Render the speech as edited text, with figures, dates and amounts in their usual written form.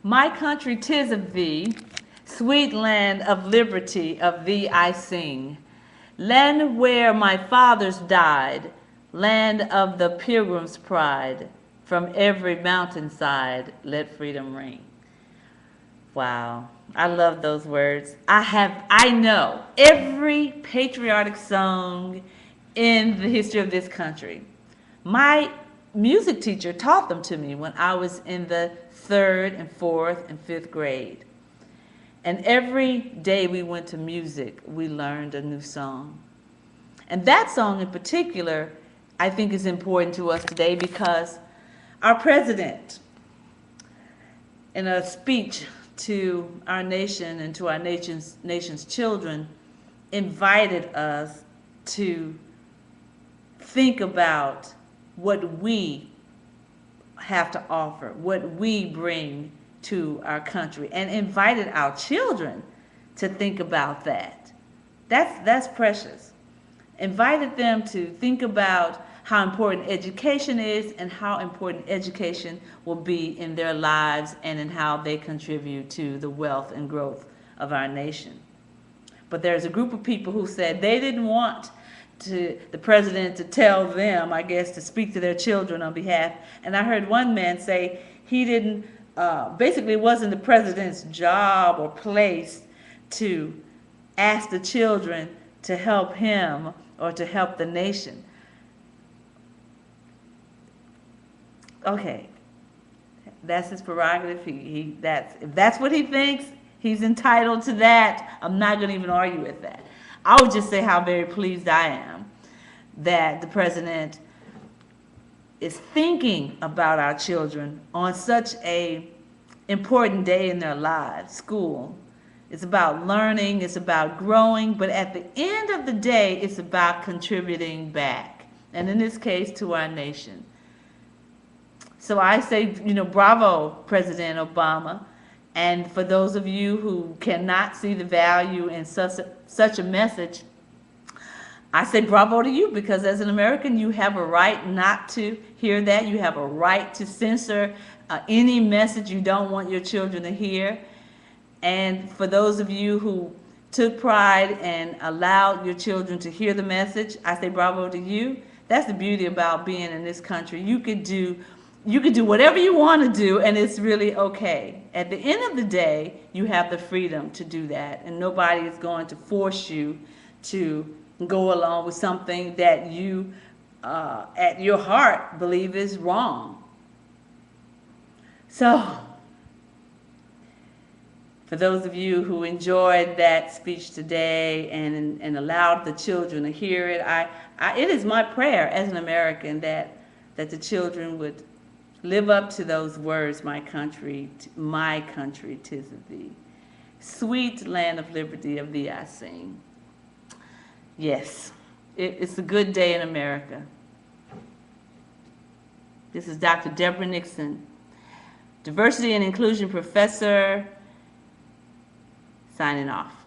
My country, 'tis of thee, sweet land of liberty, of thee I sing. Land where my fathers died, land of the pilgrim's pride, from every mountainside let freedom ring. Wow, I love those words. I know every patriotic song in the history of this country. My music teacher taught them to me when I was in the 3rd and 4th and 5th grade. And every day we went to music, we learned a new song. And that song in particular, I think is important to us today because our president, in a speech to our nation and to our nation's children, invited us to think about what we have to offer, what we bring to our country, and invited our children to think about that. That's precious. Invited them to think about how important education is and how important education will be in their lives and in how they contribute to the wealth and growth of our nation. But there's a group of people who said they didn't want the president to tell them, I guess, to speak to their children on behalf. And I heard one man say he didn't, basically it wasn't the president's job or place to ask the children to help him or to help the nation. Okay, that's his prerogative. If that's what he thinks, he's entitled to that. I'm not going to even argue with that. I would just say how very pleased I am that the president is thinking about our children on such a important day in their lives. School, it's about learning, it's about growing, but at the end of the day, it's about contributing back, and in this case, to our nation. So I say, bravo, President Obama. And for those of you who cannot see the value in such a message, I say bravo to you, because as an American, you have a right not to hear that. You have a right to censor any message you don't want your children to hear. And for those of you who took pride and allowed your children to hear the message, I say bravo to you. That's the beauty about being in this country. You could do whatever you want to do, and it's really okay. At the end of the day, you have the freedom to do that, and nobody is going to force you to go along with something that you, at your heart, believe is wrong. So, for those of you who enjoyed that speech today and allowed the children to hear it, it is my prayer as an American that the children would live up to those words, my country, 'tis of thee. Sweet land of liberty, of thee I sing. Yes, it's a good day in America. This is Dr. Debra Nixon, Diversity and Inclusion Professor, signing off.